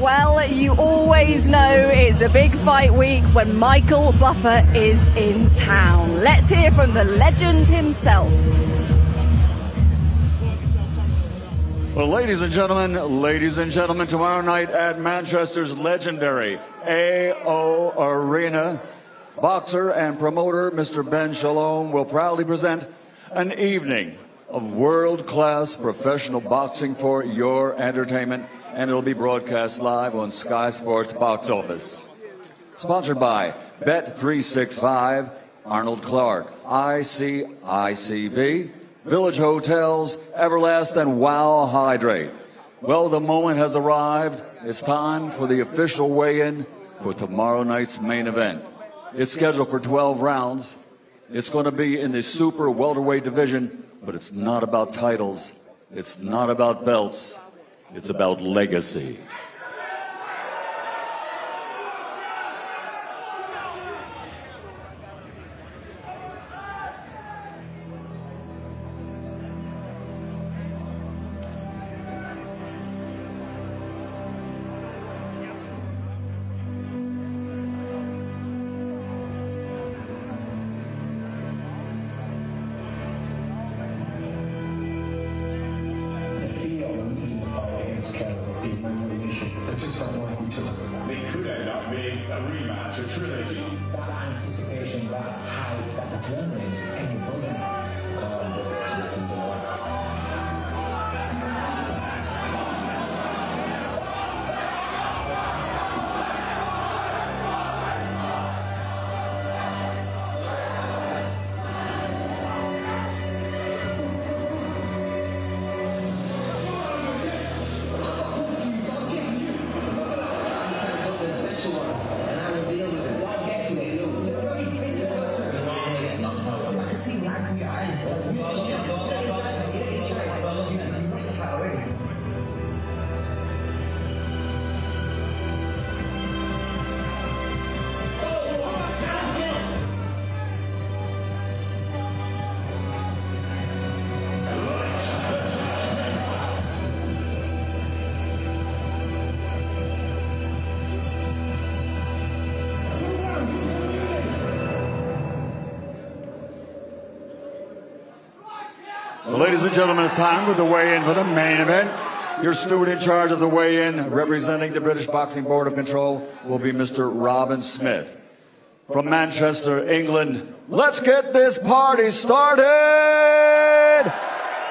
Well, you always know it's a big fight week when Michael Buffer is in town. Let's hear from the legend himself. Well, ladies and gentlemen, tomorrow night at Manchester's legendary AO Arena, boxer and promoter Mr. Ben Shalom will proudly present an evening of world-class professional boxing for your entertainment, and it'll be broadcast live on Sky Sports Box Office. Sponsored by Bet365, Arnold Clark, ICICB, Village Hotels, Everlast, and Wow Hydrate. Well, the moment has arrived. It's time for the official weigh-in for tomorrow night's main event. It's scheduled for 12 rounds. It's going to be in the super welterweight division, but it's not about titles. It's not about belts. It's about legacy. They could end up being a rematch, a trilogy. anticipation that high, that adrenaline, any buzzing. This is the one. Well, ladies and gentlemen, it's time for the weigh-in for the main event. Your steward in charge of the weigh-in, representing the British Boxing Board of Control, will be Mr. Robin Smith. From Manchester, England, let's get this party started!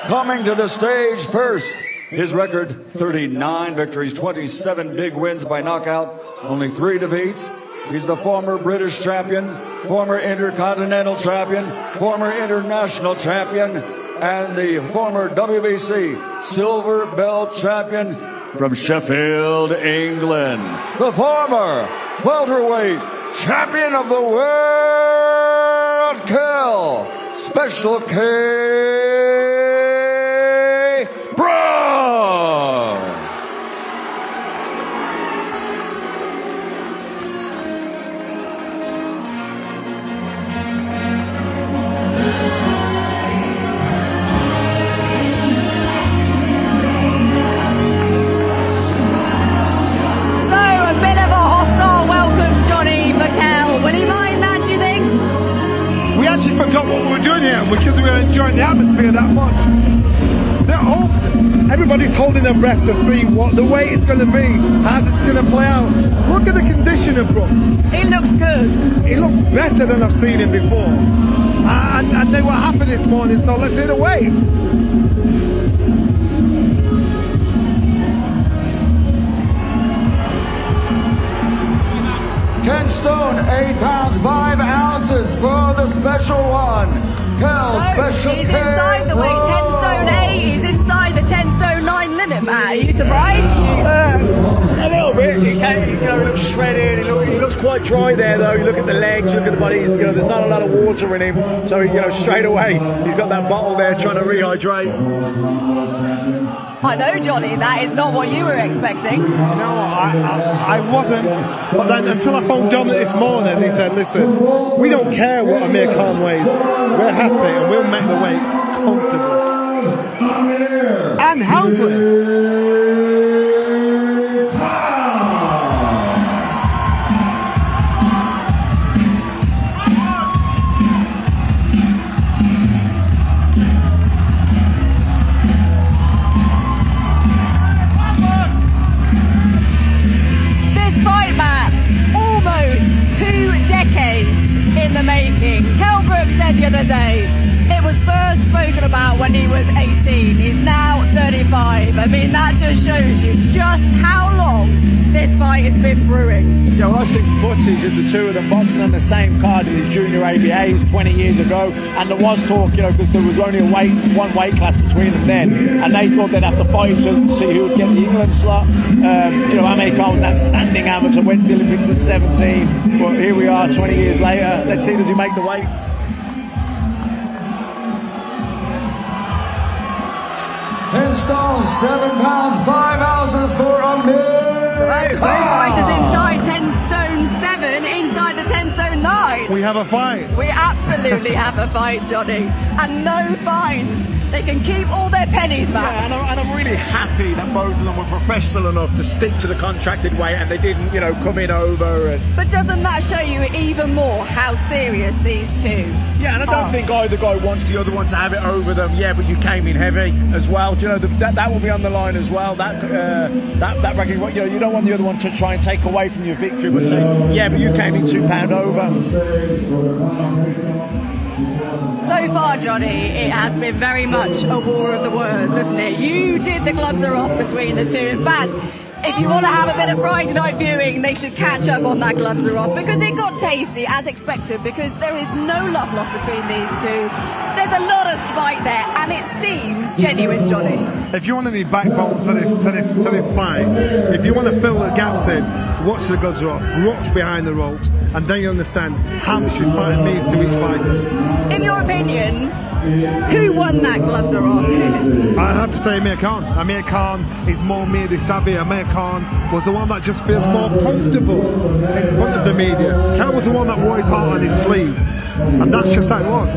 Coming to the stage first, his record, 39 victories, 27 big wins by knockout, only 3 defeats. He's the former British champion, former Intercontinental champion, former international champion, and the former WBC silver belt champion from Sheffield, England. The former welterweight champion of the world, Kell Special K Brook. We actually forgot what we were doing here because we were enjoying the atmosphere that much. Everybody's holding their breath to see what the weight is going to be, how this is going to play out. Look at the condition of Brook. He looks good. He looks better than I've seen him before. And they were happy this morning, so let's hear the weight. 10 stone, 8 pounds, 5 ounces for the special one. Kell Special He's inside the weight, 10 stone 8. He's inside the 10 stone 9 limit, Matt. Are you surprised? A little bit. He looks shredded. He looks quite dry there, though. You look at the legs, look at the body. There's not a lot of water in him. So, straight away, he's got that bottle there trying to rehydrate. I know, Johnny, that is not what you were expecting. No, I wasn't. But then until I phoned Dominic this morning, he said, listen, we don't care what Amir Khan weighs. We're happy and we'll make the weight comfortable. And healthy. In the making. Kell Brook said the other day it was first spoken about when he was 18. He's now 35. I mean, that just shows you just how long this fight has been brewing. Yeah, well, I think footage is the two of them boxing on the same card as his junior ABAs 20 years ago, and there was talk, because there was only one weight class between them then, and they thought they'd have to fight to see who would get the England slot. Amir Khan was an outstanding amateur, went to the Olympics at 17, but here we are 20 years later. Let's see, does he make the weight? 10 stone, 7 pounds, 5 ounces for Amir. Both fighters inside 10 stone 7, inside the 10 stone 9. We have a fight. We absolutely have a fight, Johnny. And no fines. They can keep all their pennies back. Yeah, and I'm really happy that both of them were professional enough to stick to the contracted weight and they didn't, you know, come in over. And but doesn't that show you even more how serious these two yeah, and I don't think either guy wants the other one to have it over them. Yeah, but you came in heavy as well. Do you know, that will be on the line as well. That ranking, you know, you don't want the other one to try and take away from your victory, but say, yeah, but you came in £2 over. So far, Johnny, it has been very much a war of the words, hasn't it? You did the gloves are off between the two. In fact, if you want to have a bit of Friday night viewing, they should catch up on that gloves are off, because it got tasty as expected, because there is no love lost between these two. There's a lot of spite there, and it seems genuine, Johnny. If you want any backbone to this fight, if you want to fill the gaps in, watch the gloves are off, watch behind the ropes, and then you understand how much this fight means to each fighter. In your opinion, who won that gloves are off? I have to say Amir Khan. Amir Khan is more media savvy. Amir Khan was the one that just feels more comfortable in front of the media. Kell was the one that wore his heart on his sleeve, and that's just how it was.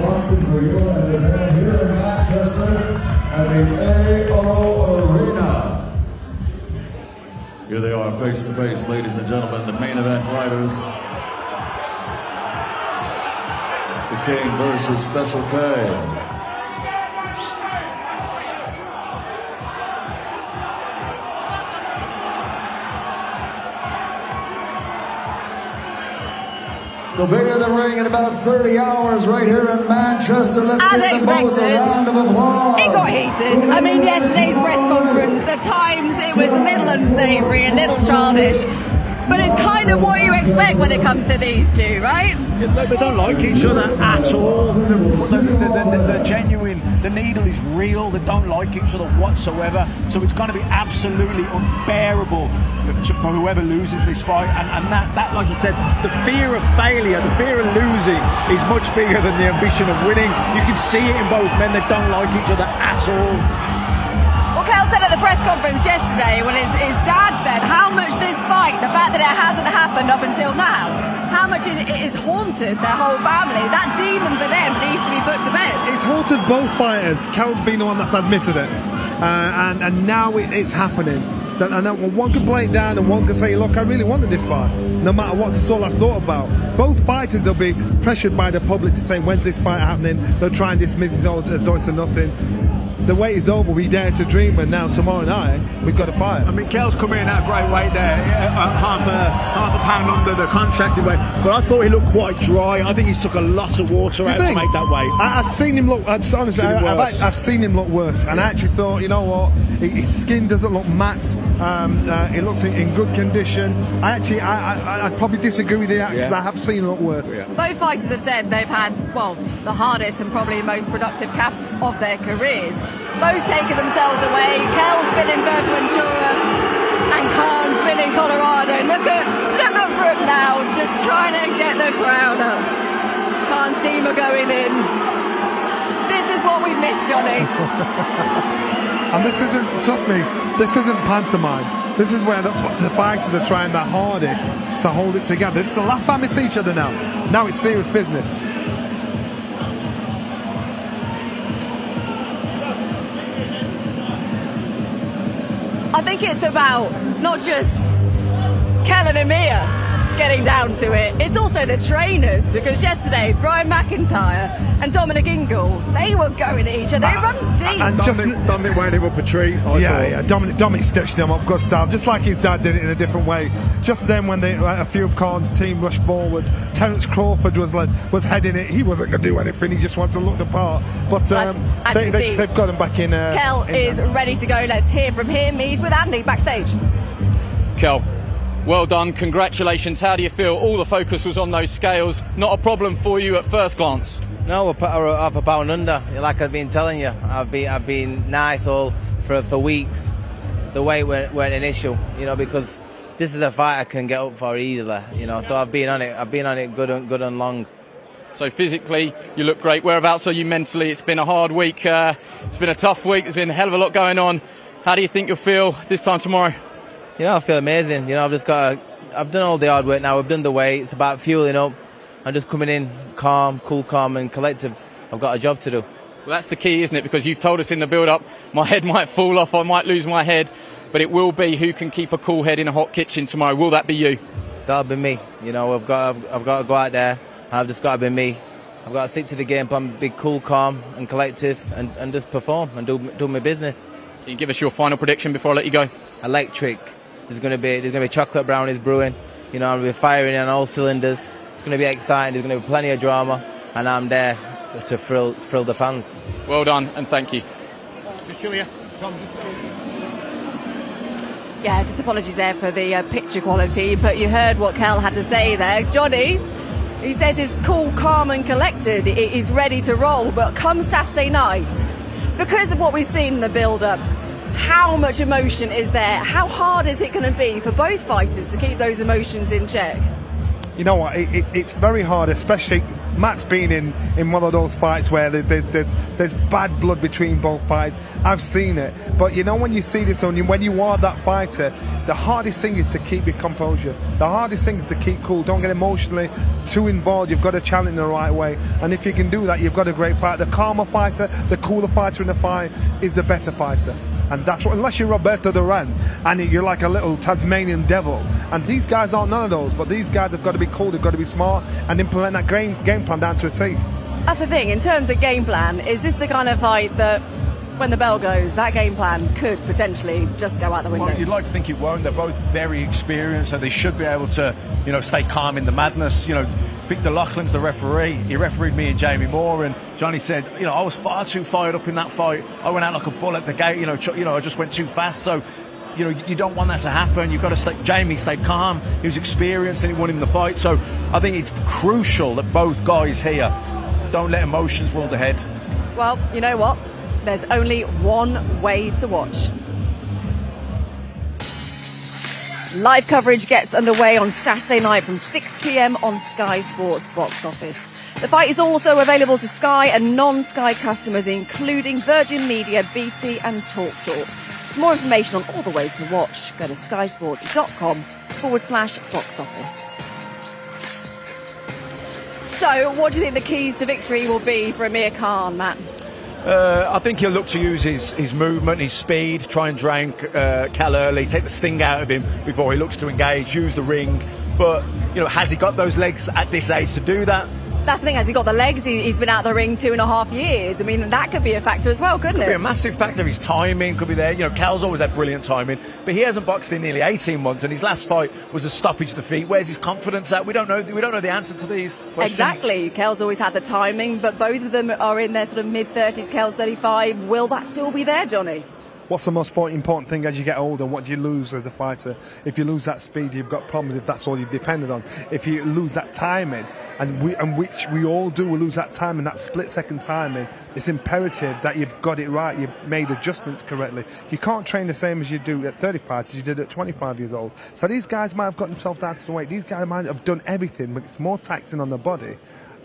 Here they are, face to face, ladies and gentlemen, the main event fighters. The King versus Special K. They'll be in the ring in about 30 hours right here in Manchester. Let's give them both a round of applause. It got heated. I mean, yesterday's press conference, at times it was a little unsavoury, a little childish. But it's kind of what you expect when it comes to these two, right? They don't like each other at all. They're genuine. The needle is real. They don't like each other whatsoever. So it's going to be absolutely unbearable for whoever loses this fight. And that, like you said, the fear of failure, the fear of losing is much bigger than the ambition of winning. You can see it in both men. They don't like each other at all. Kell said at the press conference yesterday when his dad said how much this fight, the fact that it hasn't happened up until now, how much it has haunted their whole family. That demon for them needs to be put to bed. It's haunted both fighters. Kell's been the one that's admitted it. And now it's happening. And one can play it down and one can say, look, I really wanted this fight, no matter what this all I thought about. Both fighters will be pressured by the public to say, when's this fight happening? They'll try and dismiss it as though it's a nothing. The wait is over, we dare to dream, and now tomorrow night we've got a fight. I mean, Kell's come in at a great weight there, half a pound under the contracted weight, but I thought he looked quite dry. I think he took a lot of water out to make that weight. I've seen him look, honestly, I've seen him look worse, and I actually thought, you know what, his skin doesn't look matte, it looks in good condition. I'd probably disagree with you because I have seen him look worse. Yeah. Both fighters have said they've had, well, the hardest and probably most productive caps of their careers. Both taking themselves away. Kell's been in Ventura and Khan's been in Colorado. Look at Brook now, just trying to get the crowd up. Khan's team are going in. This is what we missed, Johnny. And this isn't, trust me, this isn't pantomime. This is where the fighters are trying their hardest to hold it together. It's the last time they see each other now. Now it's serious business. I think it's about not just Kell and Amir getting down to it, it's also the trainers, because yesterday Brian McIntyre and Dominic Ingle, they were going at each other. It runs deep. And Dominic went him up a tree. Yeah. Dominic stitched him up, good style, just like his dad did it in a different way. Just then, when a few of Khan's team rushed forward, Terence Crawford was heading it. He wasn't going to do anything. He just wanted to look the part. But they've got him back in. Kell is ready to go. Let's hear from him. He's with Andy backstage. Kell, well done, congratulations. How do you feel? All the focus was on those scales. Not a problem for you at first glance? No, we're up a pound under. Like I've been telling you, I've been nice all for weeks. The weight weren't an issue, because this is a fight I can get up for easily, So I've been on it good and long. So physically, you look great. Whereabouts are you mentally? It's been a hard week. It's been a tough week. There's been a hell of a lot going on. How do you think you'll feel this time tomorrow? I feel amazing. I've done all the hard work now. I've done the weight. It's about fueling up. I'm just coming in calm, cool, calm and collective. I've got a job to do. Well, that's the key, isn't it? Because you've told us in the build-up, my head might fall off, I might lose my head, but it will be who can keep a cool head in a hot kitchen tomorrow. Will that be you? That'll be me. You know, I've got to go out there. I've just got to be me. I've got to stick to the game plan, be cool, calm, and collective, and just perform and do my business. Can you give us your final prediction before I let you go? Electric. There's going to be chocolate brownies brewing. You know, I'll be firing on all cylinders. It's going to be exciting. There's going to be plenty of drama, and I'm there to thrill the fans. Well done, and thank you. Yeah, just apologies there for the picture quality, but you heard what Kell had to say there. Johnny, he says he's cool, calm and collected. He's ready to roll, but come Saturday night, because of what we've seen in the build-up, how much emotion is there? How hard is it going to be for both fighters to keep those emotions in check? You know what, it's very hard, especially Matt's been in one of those fights where there's bad blood between both fighters. I've seen it. But you know, when you see this, when you are that fighter, the hardest thing is to keep your composure. The hardest thing is to keep cool. Don't get emotionally too involved. You've got to challenge in the right way. And if you can do that, you've got a great fight. The calmer fighter, the cooler fighter in the fight is the better fighter. And that's what, unless you're Roberto Duran and you're like a little Tasmanian devil. And these guys aren't none of those, but these guys have got to be cool, they've got to be smart and implement that game plan down to a T. That's the thing, in terms of game plan, is this the kind of fight that when the bell goes, that game plan could potentially just go out the window? Well, you'd like to think it won't. They're both very experienced, so they should be able to, you know, stay calm in the madness. You know, Victor Loughlin's the referee. He refereed me and Jamie Moore, and Johnny said, you know, I was far too fired up in that fight. I went out like a bull at the gate. You know, I just went too fast. So, you know, you don't want that to happen. You've got to stay. Jamie stayed calm. He was experienced, and he won him the fight. So, I think it's crucial that both guys here don't let emotions rule the head. Well, you know what? There's only one way to watch. Live coverage gets underway on Saturday night from 6 p.m. on Sky Sports Box Office. The fight is also available to Sky and non-Sky customers, including Virgin Media, BT and TalkTalk. For more information on all the ways to watch, go to skysports.com/box office. So, what do you think the keys to victory will be for Amir Khan, Matt? I think he'll look to use his movement, his speed, try and drain Kell early, take the sting out of him before he looks to engage, use the ring. But, you know, has he got those legs at this age to do that? That's the thing, has he got the legs? He's been out the ring 2.5 years. I mean, that could be a factor as well, couldn't it? Could be a massive factor. His timing could be there. You know, Kell's always had brilliant timing, but he hasn't boxed in nearly 18 months, and his last fight was a stoppage defeat. Where's his confidence at? We don't know the answer to these questions. Exactly. Kell's always had the timing, but both of them are in their sort of mid-30s. Kell's 35. Will that still be there, Johnny? What's the most important thing as you get older? What do you lose as a fighter? If you lose that speed, you've got problems if that's all you've depended on. If you lose that timing, which we all do, we lose that timing, that split-second timing, it's imperative that you've got it right, you've made adjustments correctly. You can't train the same as you do at 35 as you did at 25 years old. So these guys might have got themselves down to the weight. These guys might have done everything, but it's more taxing on the body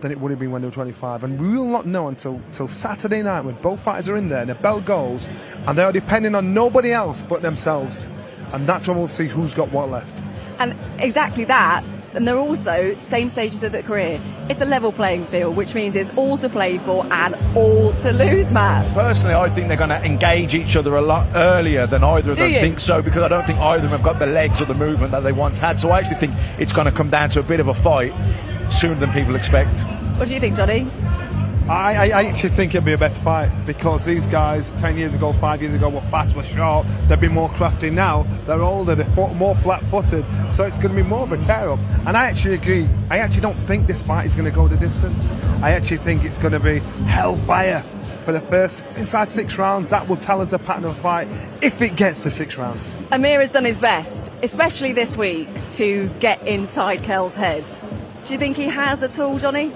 than it would have been when they were 25. And we will not know until Saturday night when both fighters are in there and the bell goes and they are depending on nobody else but themselves. And that's when we'll see who's got what left. And exactly that. And they're also same stages of their career. It's a level playing field, which means it's all to play for and all to lose, Matt. Personally, I think they're going to engage each other a lot earlier than either of them think so, because I don't think either of them have got the legs or the movement that they once had. So I actually think it's going to come down to a bit of a fight sooner than people expect. What do you think, Johnny? I actually think it'll be a better fight because these guys 10 years ago, 5 years ago were fast, were short. They've been more crafty now. They're older, they're more flat-footed. So it's going to be more of a tear-up. And I actually agree. I actually don't think this fight is going to go the distance. I actually think it's going to be hellfire for the first inside 6 rounds. That will tell us the pattern of the fight if it gets to 6 rounds. Amir has done his best, especially this week, to get inside Kell's head. Do you think he has at all, Johnny?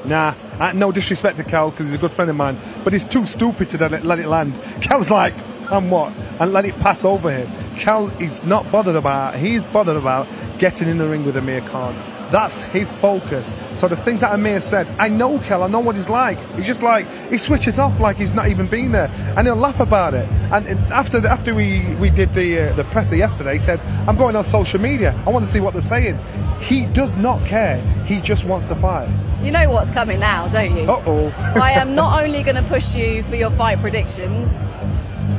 Nah, no disrespect to Kell because he's a good friend of mine, but he's too stupid to let it land. Kell's like, and what? And let it pass over him. Kell is not bothered about it. He's bothered about getting in the ring with Amir Khan. That's his focus. So the things that Amir said, I know Kell, I know what he's like. He's just like, he switches off like he's not even been there. And he'll laugh about it. And after we did the presser yesterday, he said, I'm going on social media. I want to see what they're saying. He does not care. He just wants to fight. You know what's coming now, don't you? Uh-oh. I am not only going to push you for your fight predictions,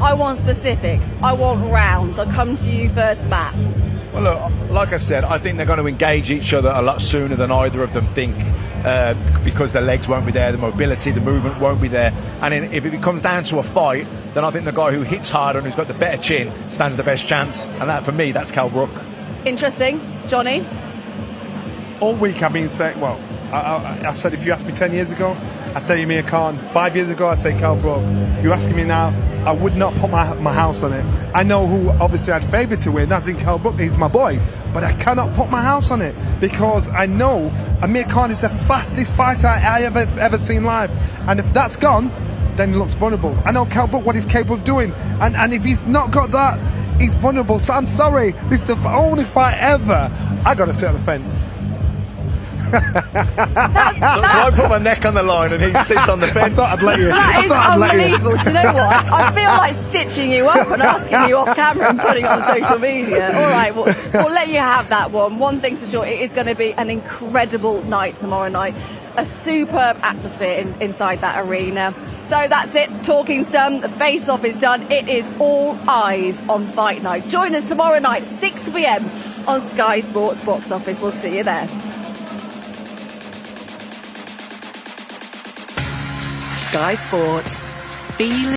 I want specifics. I want rounds. I'll come to you first, Matt. Well, look, like I said, I think they're going to engage each other a lot sooner than either of them think, because the legs won't be there, the mobility, the movement won't be there. And if it comes down to a fight, then I think the guy who hits harder and who's got the better chin stands the best chance. And that, for me, that's Kell Brook. Interesting. Johnny? All week I've been saying, well, I've said if you asked me 10 years ago, I'd say Amir Khan. 5 years ago, I'd say Kell Brook. You're asking me now, I would not put my house on it. I know who obviously I'd favour to win, that's in Kell Brook, he's my boy. But I cannot put my house on it because I know Amir Khan is the fastest fighter I ever seen live. And if that's gone, then he looks vulnerable. I know Kell Brook, what he's capable of doing. And if he's not got that, he's vulnerable. So I'm sorry, this is the only fight ever I got to sit on the fence. So I put my neck on the line and he sits on the fence. I thought I'd let you. That is unbelievable. Do you know what? I feel like stitching you up and asking you off camera and putting on social media. All right, we'll let you have that one. One thing's for sure, it is going to be an incredible night tomorrow night. A superb atmosphere inside that arena. So that's it. Talking's done. The face-off is done. It is all eyes on fight night. Join us tomorrow night, 6 p.m. on Sky Sports Box Office. We'll see you there. Sky Sports. Feel